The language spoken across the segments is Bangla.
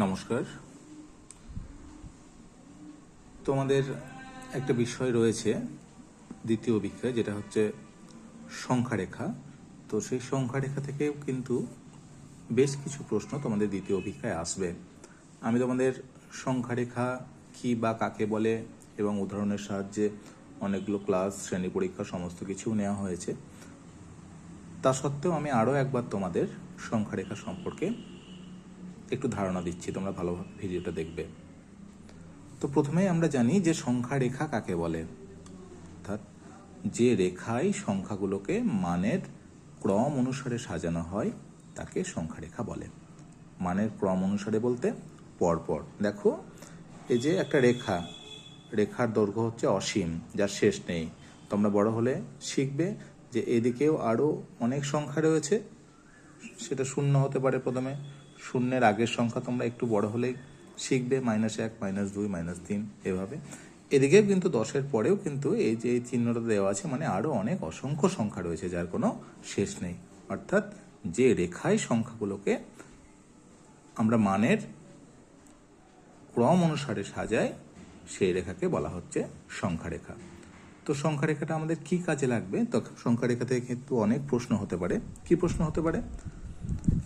নমস্কার। তোমাদের একটা বিষয় রয়েছে দ্বিতীয় অভিজ্ঞায়, যেটা হচ্ছে সংখ্যারেখা। তো সেই সংখ্যারেখা থেকেও কিন্তু বেশ কিছু প্রশ্ন তোমাদের দ্বিতীয় অভিজ্ঞায় আসবে। আমি তোমাদের সংখ্যারেখা কি বা কাকে বলে এবং উদাহরণের সাহায্যে অনেকগুলো ক্লাস, শ্রেণী পরীক্ষা সমস্ত কিছু নেওয়া হয়েছে। তা সত্ত্বেও আমি আরও একবার তোমাদের সংখ্যারেখা সম্পর্কে একটু ধারণা দিচ্ছি, তোমরা ভালোভাবে ভিডিওটা দেখবে। তো প্রথমেই আমরা জানি যে সংখ্যা রেখা কাকে বলে, অর্থাৎ যে রেখায় সংখ্যাগুলোকে মানের ক্রম অনুসারে সাজানো হয় তাকে সংখ্যা রেখা বলে। মানের ক্রম অনুসারে বলতে পরপর। দেখো, এই যে একটা রেখার দৈর্ঘ্য হচ্ছে অসীম, যার শেষ নেই। তোমরা বড় হলে শিখবে যে এদিকেও আরও অনেক সংখ্যা রয়েছে, সেটা শূন্য হতে পারে প্রথমে। শূন্যের আগের সংখ্যা তোমরা একটু বড় হলেই শিখবে, -1, -2, -3 এভাবে। এদিকেও কিন্তু 10-এর পরেও কিন্তু এই যে এই চিহ্নটা দেওয়া আছে, মানে আরও অনেক অসংখ্য সংখ্যা রয়েছে যার কোনো শেষ নেই। অর্থাৎ যে রেখায় সংখ্যাগুলোকে আমরা মানের ক্রম অনুসারে সাজাই সেই রেখাকে বলা হচ্ছে সংখ্যা রেখা। তো সংখ্যা রেখাটা আমাদের কি কাজে লাগবে? তো সংখ্যা রেখা থেকে কিন্তু অনেক প্রশ্ন হতে পারে। কি প্রশ্ন হতে পারে?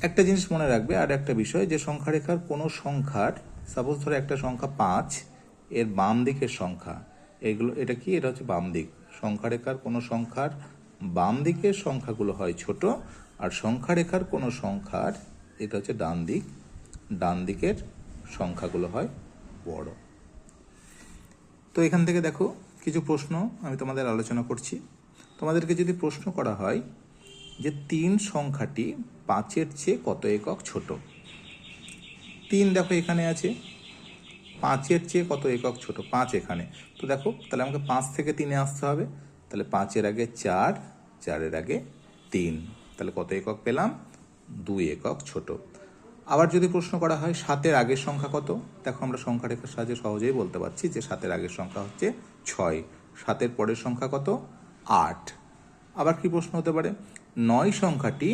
একটা জিনিস মনে রাখবে, আর একটা বিষয়, যে সংখ্যা রেখার কোনো সংখ্যার, সাপোজ ধরো একটা সংখ্যা 5, এর বাম দিকের সংখ্যা, এটা কি? এটা হচ্ছে বাম দিক। সংখ্যা রেখার কোনো সংখ্যার বাম দিকের সংখ্যাগুলো হয় ছোট, আর সংখ্যা রেখার কোনো সংখ্যার, এটা হচ্ছে ডান দিকের সংখ্যাগুলো হয় বড়। তো এখান থেকে দেখো কিছু প্রশ্ন আমি তোমাদের আলোচনা করছি। তোমাদেরকে যদি প্রশ্ন করা হয় যে 3 সংখ্যাটি 5-এর চেয়ে কত একক ছোট। 3 দেখো এখানে আছে, 5-এর চেয়ে কত একক ছোট? 5 এখানে। তো দেখো, তাহলে আমাকে 5 থেকে 3-এ আসতে হবে। তাহলে 5-এর আগে 4, 4-এর আগে 3, তাহলে কত একক পেলাম? 2 একক ছোট। আবার যদি প্রশ্ন করা হয় 7-এর আগের সংখ্যা কত, দেখো আমরা সংখ্যা রেখার সাহায্যে সহজেই বলতে পারছি যে 7-এর আগের সংখ্যা হচ্ছে 6, 7-এর পরের সংখ্যা কত? 8। আবার কি প্রশ্ন হতে পারে? 9 সংখ্যাটি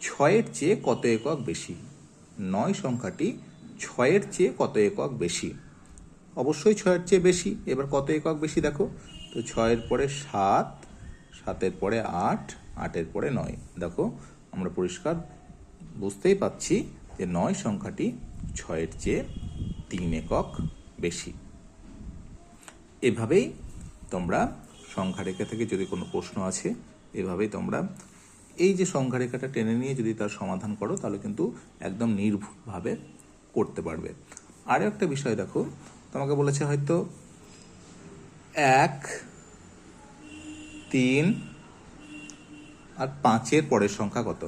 6-এর চেয়ে কত একক বেশি? 9 সংখ্যাটি 6-এর চেয়ে কত একক বেশি? অবশ্যই 6-এর চেয়ে বেশি। এবার কত একক বেশি দেখো, তো 6-এর পরে 7, 7-এর পরে 8, 8-এর পরে 9। দেখো, আমরা পরিষ্কার বুঝতেই পাচ্ছি যে 9 সংখ্যাটি 6-এর চেয়ে 3 একক বেশি। এভাবেই তোমরা সংখ্যা রেখা থেকে যদি কোনো প্রশ্ন আছে, এভাবেই তোমরা এই যে সংখ্যা রেখাটা টেনে নিয়ে যদি তার সমাধান করো, তাহলে কিন্তু একদম নির্ভুলভাবে করতে পারবে। আরও একটা বিষয় দেখো, তোমাকে বলেছে হয়তো 1, 3 আর 5-এর পরের সংখ্যা কত?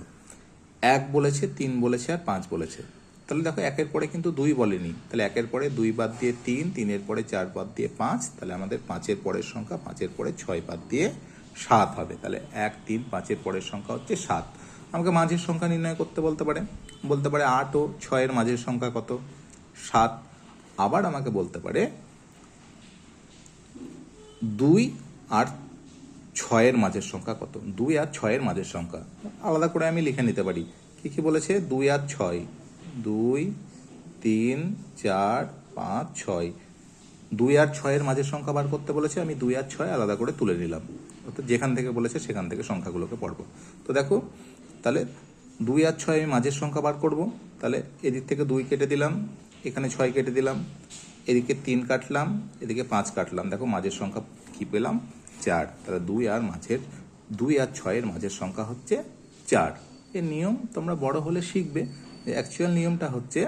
1 বলেছে, 3 বলেছে আর 5 বলেছে। তাহলে দেখো, 1-এর পরে কিন্তু 2 বলেনি, তাহলে 1-এর পরে 2 বাদ দিয়ে 3, 3-এর পরে 4 বাদ দিয়ে 5, তাহলে আমাদের 5-এর পরের সংখ্যা 5-এর পরে 6 বাদ দিয়ে 7 হবে। তাহলে 1, 3, 5-এর পরের সংখ্যা হচ্ছে 7। আমাকে মাঝের সংখ্যা নির্ণয় করতে বলতে পারে 8 ও 6-এর মাঝের সংখ্যা কত? 7। আবার আমাকে বলতে পারে 2 আর 6-এর মাঝের সংখ্যা কত? 2 আর 6-এর মাঝের সংখ্যা আলাদা করে আমি লিখে নিতে পারি। কি বলেছে? 2 আর 6, 2, 3, 4, 5, 6। 2 আর 6-এর মাঝের সংখ্যা বার করতে বলেছে, আমি 2 আর 6 আলাদা করে তুলে নিলাম। অর্থাৎ যেখান থেকে বলেছে সেখান থেকে সংখ্যাগুলোকে পড়ব। তো দেখো, তাহলে 2 আর 6 আমি মাঝের সংখ্যা বার করব। তাহলে এদিক থেকে 2 কেটে দিলাম, এখানে 6 কেটে দিলাম, এদিকে 3 কাটলাম, এদিকে 5 কাটলাম। দেখো, মাঝের সংখ্যা কি পেলাম? 4। তাহলে 2 আর 6-এর মাঝের সংখ্যা হচ্ছে 4। এর নিয়ম তোমরা বড় হলে শিখবে। অ্যাকচুয়াল নিয়মটা হচ্ছে,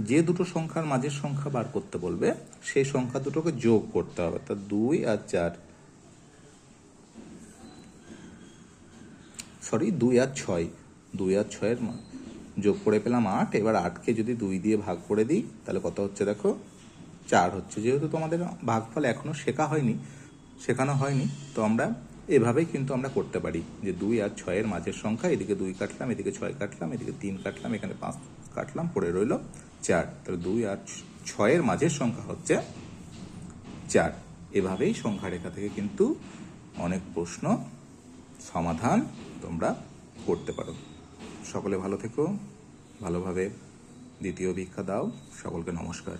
যে দুটো সংখ্যার মাঝের সংখ্যা বার করতে বলবে সেই সংখ্যা দুটোকে যোগ করতে হবে। তা 2 আর 6, 2 আর 6-এর যোগ করে পেলাম 8। এবার 8কে যদি 2 দিয়ে ভাগ করে দিই, তাহলে কত হচ্ছে দেখো? 4 হচ্ছে। যেহেতু তোমাদের ভাগফল এখনো শেখানো হয়নি, তো আমরা এভাবেই কিন্তু আমরা করতে পারি যে 2 আর 6-এর মাঝের সংখ্যা, এদিকে 2 কাটলাম, এদিকে 6 কাটলাম, এদিকে 3 কাটলাম, এখানে 5 কাটলাম, পড়ে রইল 4। তাহলে 2 আর 6-এর মাঝের সংখ্যা হচ্ছে 4। এভাবেই সংখ্যা রেখা থেকে কিন্তু অনেক প্রশ্ন সমাধান তোমরা করতে পারো। সকলে ভালো থেকো, ভালোভাবে দ্বিতীয় ভিক্ষা দাও। সকলকে নমস্কার।